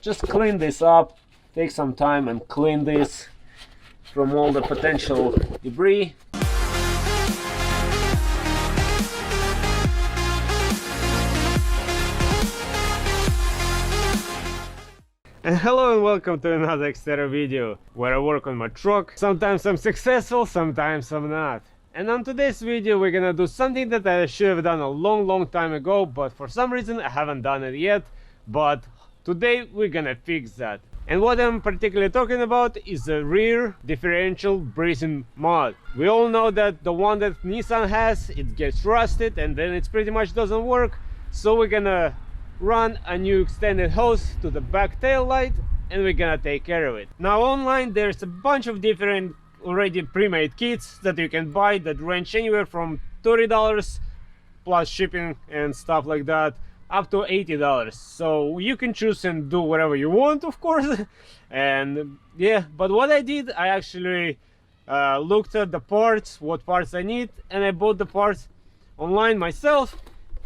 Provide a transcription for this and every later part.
Just clean this up, take some time and clean this from all the potential debris. And hello and welcome to another Xterra video where I work on my truck. Sometimes I'm successful, sometimes I'm not. And on today's video we're gonna do something that I should have done a long time ago, but for some reason I haven't done it yet. But today we're gonna fix that. And what I'm particularly talking about is the rear differential breathing mod. We all know that the one that Nissan has, it gets rusted and then it pretty much doesn't work. So we're gonna run a new extended hose to the back tail light and we're gonna take care of it. Now online there's a bunch of different already pre-made kits that you can buy that range anywhere from $30 plus shipping and stuff like that up to $80. So you can choose and do whatever you want, of course. And yeah, but what I did, I actually looked at the parts, what parts I need, and I bought the parts online myself.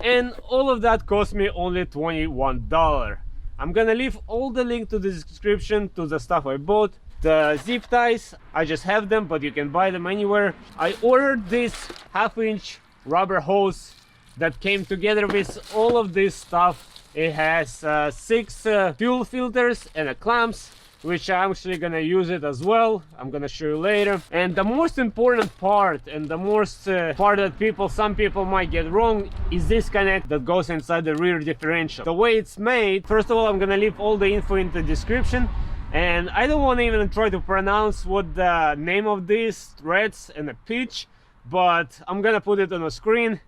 And all of that cost me only $21. I'm gonna leave all the link to the description to the stuff I bought. The zip ties, I just have them, but you can buy them anywhere. I ordered this 1/2-inch rubber hose that came together with all of this stuff. It has 6 fuel filters and a clamps, which I'm actually gonna use it as well. I'm gonna show you later. And the most important part, and the most part that some people might get wrong, is this connect that goes inside the rear differential. The way it's made, first of all, I'm gonna leave all the info in the description, and I don't want to even try to pronounce what the name of these threads and the pitch, but I'm gonna put it on the screen.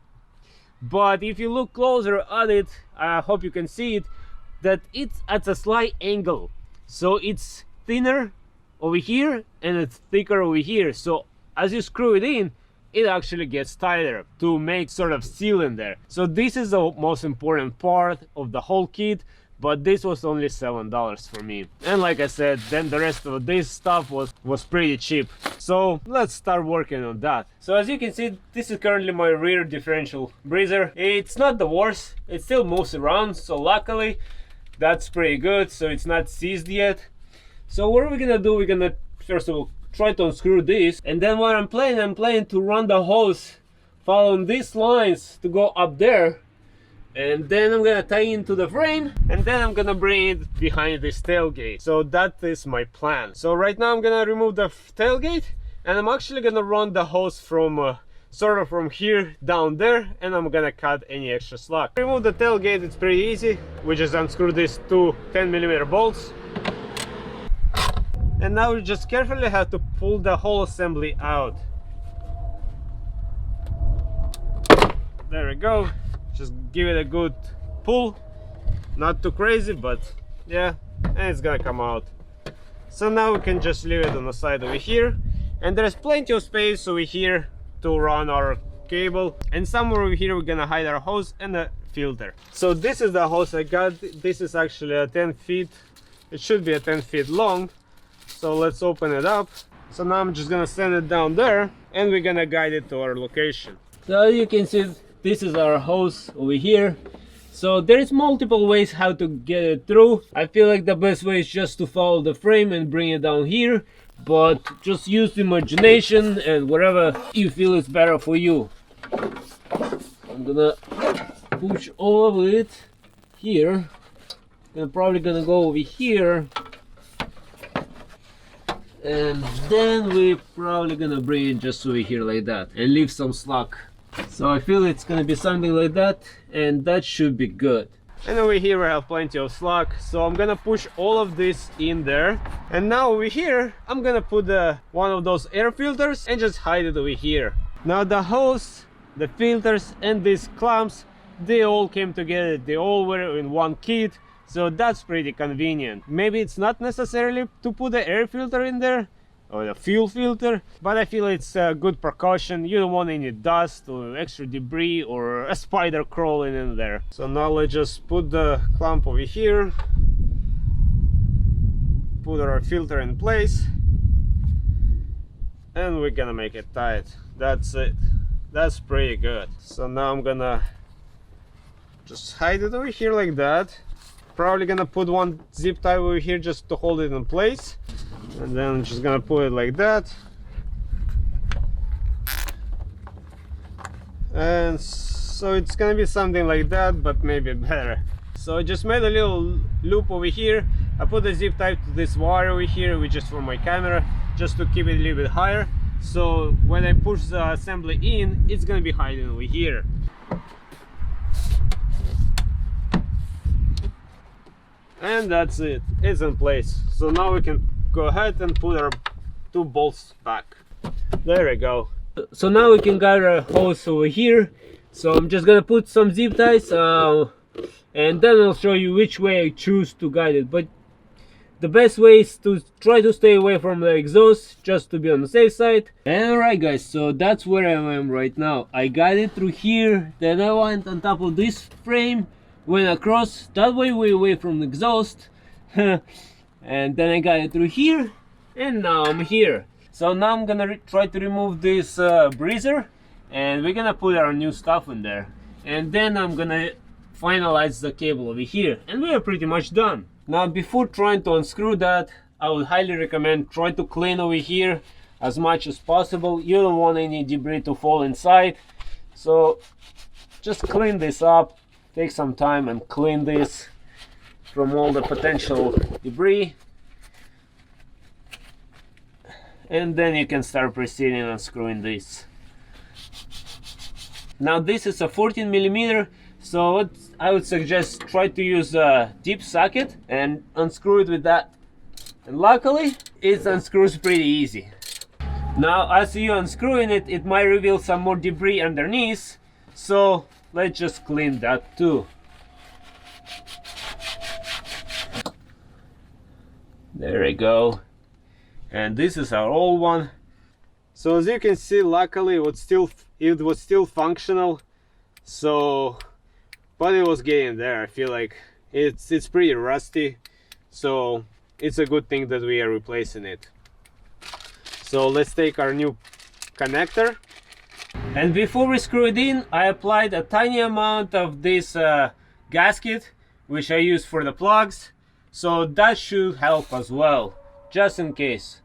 But if you look closer at it, I hope you can see it, that it's at a slight angle. So it's thinner over here and it's thicker over here. So as you screw it in, it actually gets tighter to make sort of seal in there. So this is the most important part of the whole kit, but this was only $7 for me. And like I said, then the rest of this stuff was pretty cheap. So let's start working on that. So as you can see, this is currently my rear differential breather. It's not the worst, it still moves around, so luckily that's pretty good. So it's not seized yet. So what are we gonna do? We're gonna first of all try to unscrew this, and then what I'm planning to run the hose following these lines to go up there, and then I'm gonna tie into the frame, and then I'm gonna bring it behind this tailgate. So that is my plan. So right now I'm gonna remove the tailgate, and I'm actually gonna run the hose from sort of from here down there, and I'm gonna cut any extra slack. To remove the tailgate, it's pretty easy. We just unscrew these 2 10mm bolts, and now we just carefully have to pull the whole assembly out. There we go. Just give it a good pull, not too crazy, but yeah, and it's gonna come out. So now we can just leave it on the side over here, and there's plenty of space over here to run our cable, and somewhere over here we're gonna hide our hose and a filter. So this is the hose I got. This is actually a 10 feet, it should be a 10 feet long. So let's open it up. So now I'm just gonna send it down there, and we're gonna guide it to our location. So as you can see, this is our hose over here. So there's multiple ways how to get it through. I feel like the best way is just to follow the frame and bring it down here, but just use imagination and whatever you feel is better for you. I'm gonna push all of it here. I'm probably gonna go over here, and then we're probably gonna bring it just over here like that and leave some slack. So I feel it's gonna be something like that, and that should be good. And over here I have plenty of slack, so I'm gonna push all of this in there. And now over here I'm gonna put one of those air filters and just hide it over here. Now the hose, the filters, and these clamps, they all came together, they all were in one kit, so that's pretty convenient. Maybe it's not necessarily to put the air filter in there or the fuel filter, but I feel it's a good precaution. You don't want any dust or extra debris or a spider crawling in there. So now let's just put the clamp over here, put our filter in place, and we're gonna make it tight. That's it. That's pretty good. So now I'm gonna just hide it over here like that. probably gonna put one zip tie over here just to hold it in place, and then I'm just gonna put it like that. And so it's gonna be something like that, but maybe better. So I just made a little loop over here. I put the zip tie to this wire over here, which is for my camera, just to keep it a little bit higher. So when I push the assembly in, it's gonna be hiding over here. And that's it, it's in place. So now we can go ahead and put our 2 bolts back. There we go. So now we can guide our hose over here. So I'm just gonna put some zip ties, and then I'll show you which way I choose to guide it. But the best way is to try to stay away from the exhaust, just to be on the safe side. And alright guys, so that's where I am right now. I guided through here, then I went on top of this frame, went across that way away from the exhaust, and then I got it through here, and now I'm here. So now I'm gonna try to remove this breather, and we're gonna put our new stuff in there, and then I'm gonna finalize the cable over here, and we are pretty much done. Now before trying to unscrew that, I would highly recommend try to clean over here as much as possible. You don't want any debris to fall inside, so just clean this up. Take some time and clean this from all the potential debris, and then you can start proceeding and unscrewing this. Now this is a 14mm, so I would suggest try to use a deep socket and unscrew it with that, and luckily it unscrews pretty easy. Now as you unscrewing it, it might reveal some more debris underneath, so let's just clean that too. There we go. And this is our old one. So as you can see, luckily it was still functional. So, but it was getting there. I feel like it's pretty rusty. So it's a good thing that we are replacing it. So let's take our new connector. And before we screw it in, I applied a tiny amount of this gasket, which I use for the plugs. So that should help as well, just in case.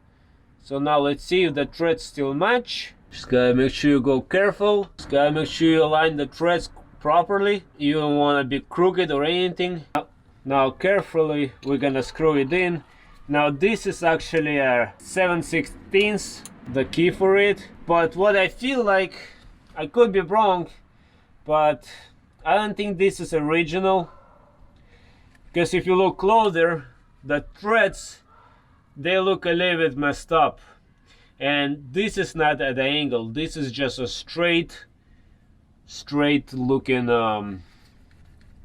So now let's see if the threads still match. Just gotta make sure you go careful. Just gotta make sure you align the threads properly. You don't want to be crooked or anything. Now carefully we're gonna screw it in. Now this is actually a 7/16, the key for it. But what I feel like, I could be wrong, but I don't think this is original. Because if you look closer, the threads, they look a little bit messed up. And this is not at an angle. This is just a straight looking,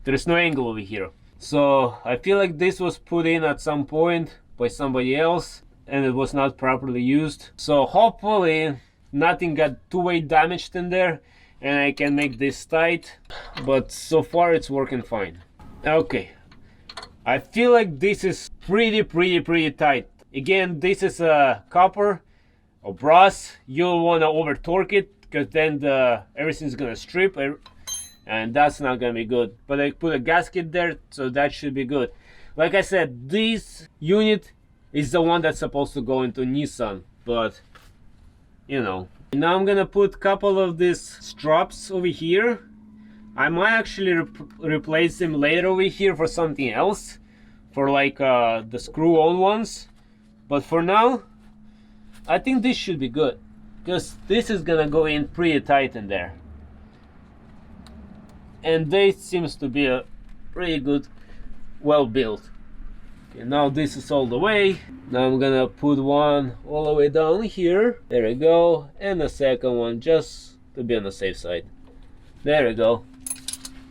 there's no angle over here. So I feel like this was put in at some point by somebody else, and it was not properly used. So hopefully nothing got two-way damaged in there, and I can make this tight. But so far it's working fine. Okay, I feel like this is pretty tight. Again, this is a copper or brass. You'll want to over torque it, because then everything's gonna strip, and that's not gonna be good. But I put a gasket there, so that should be good. Like I said, this unit is the one that's supposed to go into Nissan, but you know. Now I'm gonna put a couple of these straps over here. I might actually replace them later over here for something else, for like the screw-on ones. But for now, I think this should be good, because this is gonna go in pretty tight in there. And this seems to be a pretty good, well built. Okay, now this is all the way. Now I'm gonna put one all the way down here. There we go. And the second one, just to be on the safe side. There we go.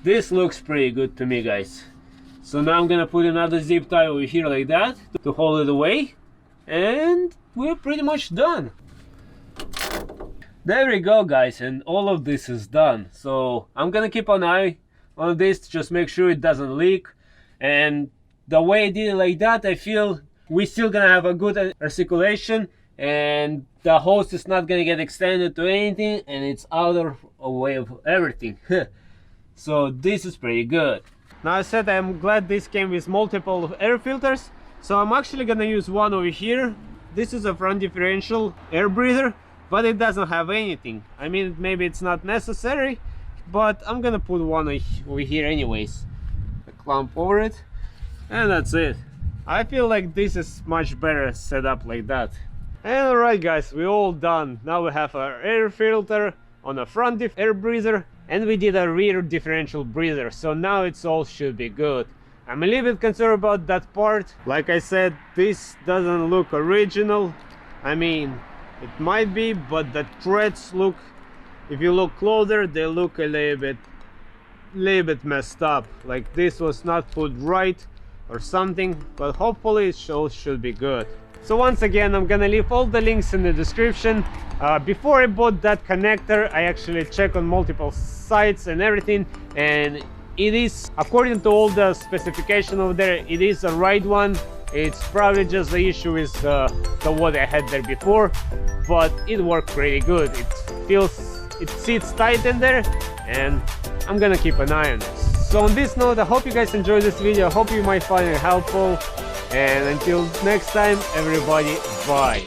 This looks pretty good to me, guys. So now I'm gonna put another zip tie over here like that to hold it away, and we're pretty much done. There we go, guys, and all of this is done. So I'm gonna keep an eye on this to just make sure it doesn't leak. And the way I did it like that, I feel we're still gonna have a good articulation, and the hose is not gonna get extended to anything, and it's out of the way of everything. So this is pretty good. Now I said I'm glad this came with multiple air filters, so I'm actually gonna use one over here. This is a front differential air breather, but it doesn't have anything. I mean, maybe it's not necessary, but I'm gonna put one over here anyways. A clamp over it, and that's it. I feel like this is much better set up like that. And alright guys, we're all done. Now we have our air filter on a front diff air breather, and we did a rear differential breather, so now it's all should be good. I'm a little bit concerned about that part. Like I said, this doesn't look original. I mean, it might be, but the threads look, if you look closer, they look a little bit messed up. Like this was not put right or something, but hopefully it should be good. So once again, I'm gonna leave all the links in the description. Before I bought that connector, I actually checked on multiple sites and everything, and it is, according to all the specification over there, it is the right one. It's probably just the issue with the what I had there before, but it worked pretty good. It sits tight in there, and I'm gonna keep an eye on it. So on this note, I hope you guys enjoyed this video. I hope you might find it helpful, and until next time, everybody, bye.